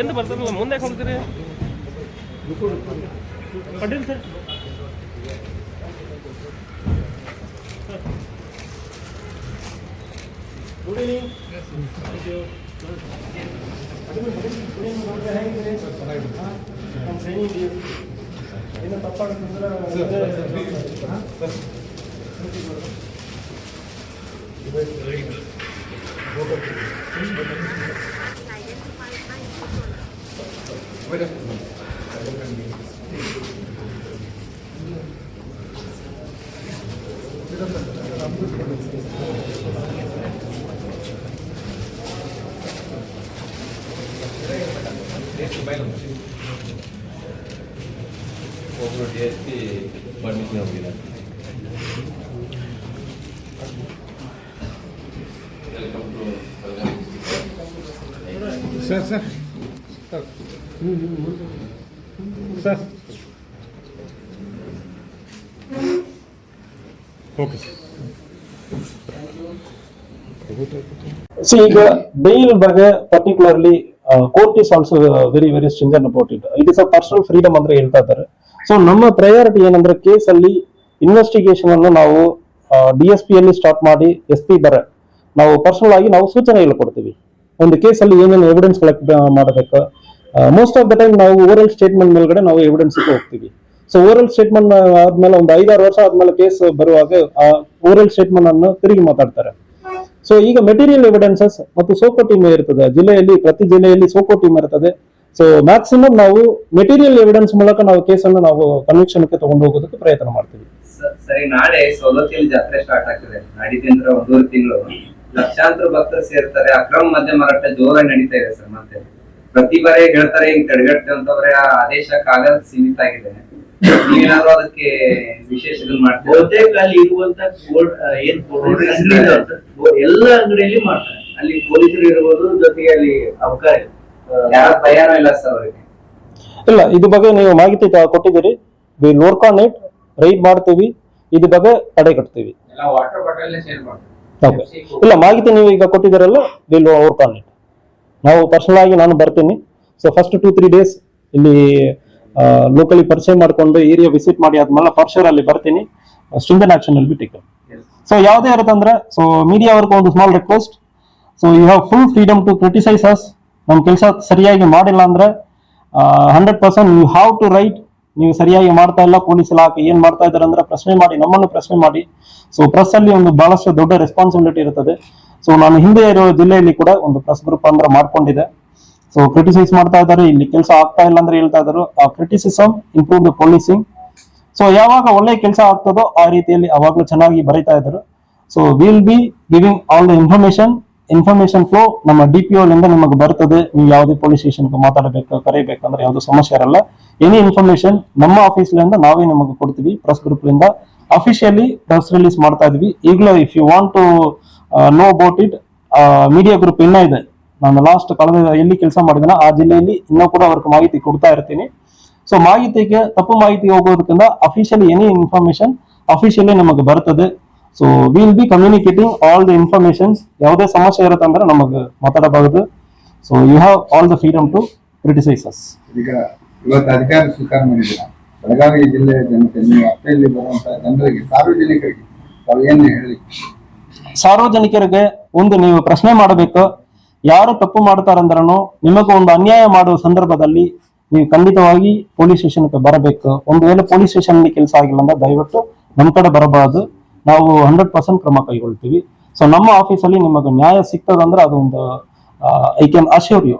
ಎಂದು ಬರ್ತಾರಲ್ಲ ಮುಂದೆ ಹೋಗ್ತೀರಿ ಅಡ್ಡಿಲ್ಲ ಸರ್. Good evening. ಏನು ತಪ್ಪಾಗುತ್ತಂದ್ರೆ ಒಬ್ಬರು DSP ಪರ್ಮಿಷನ್ ಹೋಗಿಲ್ಲ. Sir sir sir okay C ಈಗ bail ಬಗ್ಗೆ particularly court is also very very stringent about it. It is a personal freedom ಅಂತ ಹೇಳ್ತಾ ಇದ್ದಾರೆ. ಸೊ ನಮ್ಮ ಪ್ರಯಾರಿಟಿ ಏನಂದ್ರೆ ಕೇಸ್ ಅಲ್ಲಿ ಇನ್ವೆಸ್ಟಿಗೇಷನ್ ಅನ್ನು ನಾವು DSP ಅಲ್ಲಿ ಸ್ಟಾರ್ಟ್ ಮಾಡಿ SP ಬರ ನಾವು ಪರ್ಸನಲ್ ಆಗಿ ನಾವು ಸೂಚನೆಗಳು ಕೊಡ್ತೀವಿ. ಒಂದು ಕೇಸ್ ಅಲ್ಲಿ ಏನೇನು ಎವಿಡೆನ್ಸ್ ಕಲೆಕ್ಟ್ ಮಾಡಬೇಕು. ಮೋಸ್ಟ್ ಆಫ್ ದ ಟೈಮ್ ನಾವು ಓರಲ್ ಸ್ಟೇಟ್ಮೆಂಟ್ ಮೇಲ್ಗಡೆ ನಾವು ಎವಿಡೆನ್ಸ್ ಹೋಗ್ತೀವಿ. ಸೊ ಓರಲ್ ಸ್ಟೇಟ್ಮೆಂಟ್ ಆದ್ಮೇಲೆ ಒಂದು 5-6 ವರ್ಷ ಆದ್ಮೇಲೆ ಕೇಸ್ ಬರುವಾಗ ಆ ಓರಲ್ ಸ್ಟೇಟ್ಮೆಂಟ್ ಅನ್ನು ತಿರುಗಿ ಮಾತಾಡ್ತಾರೆ. ಸೊ ಈಗ ಮೆಟೀರಿಯಲ್ ಎವಿಡೆನ್ಸಸ್ ಮತ್ತು ಸೋಕೋ ಟೀಮ್ ಇರ್ತದೆ ಜಿಲ್ಲೆಯಲ್ಲಿ, ಪ್ರತಿ ಜಿಲ್ಲೆಯಲ್ಲಿ ಸೋಕೋ ಟೀಮ್ ಇರ್ತದೆ. ಸೊ ಮ್ಯಾಕ್ಸಿಮಮ್ ನಾವು ಮೆಟೀರಿಯಲ್ ಎವಿಡೆನ್ಸ್ ಮೂಲಕ ನಾವು ಕೇಸನ್ನು ನಾವು ಕನ್ವಿಕ್ಷನ್ಗೆ ತಗೊಂಡು ಹೋಗೋದಕ್ಕೆ ಪ್ರಯತ್ನ ಮಾಡ್ತೀವಿ. ಸರಿ, ನಾಳೆ ಸೌದತ್ತಿಯಲ್ಲಿ ಜಾತ್ರೆ ಸ್ಟಾರ್ಟ್ ಆಗ್ತದೆ. ನಾಡಿದ್ದಿಂದ 1 ತಿಂಗಳು ಲಕ್ಷಾಂತರ ಭಕ್ತರು ಸೇರ್ತಾರೆ. ಅಕ್ರಮ ಮದ್ಯ ಮಾರಾಟ ಜೋರಾಗಿ ನಡೀತಾ ಇದೆ ಸರ್. ಮತ್ತೆ ಪ್ರತಿ ಬಾರಿ ಹೇಳ್ತಾರೆ ಹಿಂಗ್ ತಡೆಗಟ್ಟೆ ಅಂತವ್ರೆ ಆದೇಶ ಕಾಗದ ಸೀಮಿತ ಆಗಿದೆ. ನೀವೇನಾದ್ರೂ ಅದಕ್ಕೆ ವಿಶೇಷ ಮಾಡ್ತೀವಿ? ಬಹುತೇಕ ಅಲ್ಲಿ ಇರುವಂತ ಎಲ್ಲ ಅಂಗಡಿಯಲ್ಲಿ ಮಾಡ್ತಾರೆ. ಅಲ್ಲಿ ಪೊಲೀಸರು ಇರ್ಬೋದು, ಜೊತೆಗೆ ಅಲ್ಲಿ ಅವಕಾಶ ಯಾರ ಭಯನೂ ಇಲ್ಲ ಸರ್ ಅವರಿಗೆ? ಇಲ್ಲ, ಇದ್ರ ಬಗ್ಗೆ ನೀವು ಮಾಹಿತಿ ಕೊಟ್ಟಿದ್ದೀರಿ. Will work on it, raid ಮಾಡ್ತೀವಿ, ಇದ್ರ ಬಗ್ಗೆ ತಡೆ ಕಟ್ತೀವಿ. ವಾಟರ್ ಬಾಟಲ್ ಶೇರ್ ಮಾಡ್ತೀವಿ. ಇಲ್ಲ, ಮಾಹಿತಿ ನೀವು ಈಗ ಕೊಟ್ಟಿದ್ದೀರಲ್ಲ, ವಿಲ್ ವರ್ಕ್ ಆನ್ ಇಟ್. ನಾವು ಪರ್ಸನಲ್ ಆಗಿ ನಾನು ಬರ್ತೀನಿ. ಸೊ ಫಸ್ಟ್ 2-3 ಡೇಸ್ ಇಲ್ಲಿ ಲೋಕಲಿ ಪರಿಚಯ ಮಾಡ್ಕೊಂಡು ಏರಿಯಾ ವಿಸಿಟ್ ಮಾಡಿ ಆದ್ಮೇಲೆ ಫಾರ್ ಅಲ್ಲಿ ಬರ್ತೀನಿ. Stringent action will be taken. So ಯಾವುದೇ ಇರುತ್ತಂದ್ರೆ, ಸೊ ಮೀಡಿಯಾ ಅವ್ರಿಗೆ ಒಂದು small request. So you have full freedom to criticise us. ನಮ್ಮ ಕೆಲಸ ಸರಿಯಾಗಿ ಮಾಡಿಲ್ಲ ಅಂದ್ರೆ 100% ಯು ಹ್ಯಾವ್ ಟು ರೈಟ್. ನೀವು ಸರಿಯಾಗಿ ಮಾಡ್ತಾ ಇಲ್ಲ, ಪೊಲೀಸ್ ಇಲಾಖೆ ಏನ್ ಮಾಡ್ತಾ ಇದಾರೆ ಅಂದ್ರೆ ಪ್ರಶ್ನೆ ಮಾಡಿ, ನಮ್ಮನ್ನು ಪ್ರಶ್ನೆ ಮಾಡಿ. ಸೊ ಪ್ರೆಸ್ ಅಲ್ಲಿ ಒಂದು ಬಹಳಷ್ಟು ದೊಡ್ಡ ರೆಸ್ಪಾನ್ಸಿಬಿಲಿಟಿ ಇರುತ್ತದೆ. ಸೊ ನಾನು ಹಿಂದೆ ಇರೋ ಜಿಲ್ಲೆಯಲ್ಲಿ ಕೂಡ ಒಂದು ಪ್ರೆಸ್ ಗ್ರೂಪ್ ಅಂದ್ರೆ ಮಾಡ್ಕೊಂಡಿದೆ. ಸೊ ಕ್ರಿಟಿಸೈಸ್ ಮಾಡ್ತಾ ಇದ್ದಾರೆ, ಇಲ್ಲಿ ಕೆಲಸ ಆಗ್ತಾ ಇಲ್ಲ ಅಂದ್ರೆ ಹೇಳ್ತಾ ಇದ್ರು. ಆ criticism improve the policing. So ಯಾವಾಗ ಒಳ್ಳೆ ಕೆಲಸ ಆಗ್ತದೋ ಆ ರೀತಿಯಲ್ಲಿ ಅವಾಗ್ಲೂ ಚೆನ್ನಾಗಿ ಬರೀತಾ ಇದ್ರು. So will B giving all the information flow ನಮ್ಮ DPO ಲಿಂದ ನಿಮಗೆ ಬರ್ತದೆ. ನೀವು ಯಾವುದೇ ಪೊಲೀಸ್ ಸ್ಟೇಷನ್ಗೆ ಮಾತಾಡಬೇಕು, ಕರೆಯಬೇಕಂದ್ರೆ ಯಾವ್ದು ಸಮಸ್ಯೆ ಇರಲ್ಲ. ಎನಿ ಇನ್ಫಾರ್ಮೇಶನ್ ನಮ್ಮ ಆಫೀಸ್ಲಿಂದ ನಾವೇ ನಿಮಗೆ ಕೊಡ್ತೀವಿ. ಪ್ರೆಸ್ ಗ್ರೂಪ್ ಲಿಂದ ಅಫಿಷಿಯಲಿ ಪ್ರೆಸ್ ರಿಲೀಸ್ ಮಾಡ್ತಾ ಇದೀವಿ. ಈಗಲೂ if you want to know about it, media group ಇನ್ನೂ ಇದೆ. ನಾನು ಲಾಸ್ಟ್ ಕಳೆದ ಎಲ್ಲಿ ಕೆಲಸ ಮಾಡಿದಿನ ಆ ಜಿಲ್ಲೆಯಲ್ಲಿ ಇನ್ನೂ ಕೂಡ ಅವ್ರಿಗೆ ಮಾಹಿತಿ ಕೊಡ್ತಾ ಇರ್ತೀನಿ. ಸೊ ಮಾಹಿತಿಗೆ ತಪ್ಪು ಮಾಹಿತಿ ಹೋಗೋದಕ್ಕಿಂತ ಅಫಿಷಿಯಲಿ ಎನಿ ಇನ್ಫಾರ್ಮೇಶನ್ ಅಫಿಷಿಯಲಿ ನಮಗೆ ಬರ್ತದೆ. So will be communicating all the informations. ಯಾವುದೇ ಸಮಸ್ಯೆ ಇರುತ್ತೆ ಅಂದ್ರೆ ನಮಗೆ ಮಾತಾಡಬಹುದು. So you have all the freedom to criticise us. ಈಗ ಇವತ್ತು ಅಧಿಕಾರ ಸ್ವೀಕಾರ ಮಾಡಿದ್ದೀರಾ. ಬೆಳಗಾವಿ ಜಿಲ್ಲೆಯ ಜನತೆ, ನೀವು ಅಪ್ಪೆಯಲ್ಲಿ ಬರುವಂತಹ ಜನರಿಗೆ, ಸಾರ್ವಜನಿಕರಿಗೆ ತಾವು ಏನು ಹೇಳಿ? ಸಾರ್ವಜನಿಕರಿಗೆ ಒಂದು ನೀವು ಪ್ರಶ್ನೆ ಮಾಡಬೇಕು. ಯಾರು ತಪ್ಪು ಮಾಡ್ತಾರಂದ್ರೂ ನಿಮಗೆ ಒಂದು ಅನ್ಯಾಯ ಮಾಡುವ ಸಂದರ್ಭದಲ್ಲಿ ನೀವು ಖಂಡಿತವಾಗಿ ಪೊಲೀಸ್ ಸ್ಟೇಷನ್ಗೆ ಬರಬೇಕು. ಒಂದು ವೇಳೆ ಪೊಲೀಸ್ ಸ್ಟೇಷನ್ ಅಲ್ಲಿ ಕೆಲಸ ಆಗಿಲ್ಲ ಅಂದ್ರೆ ದಯವಿಟ್ಟು ನಮ್ಮ ಕಡೆ ಬರಬಾರದು. ನಾವು 100% ಕ್ರಮ ಕೈಗೊಳ್ತೀವಿ. ಸೊ ನಮ್ಮ ಆಫೀಸಲ್ಲಿ ನಿಮಗೆ ನ್ಯಾಯ ಸಿಗ್ತದಂದ್ರೆ ಅದು ಒಂದು ಐ ಕ್ಯಾನ್ ಅಶ್ಯೂರ್ ಯು.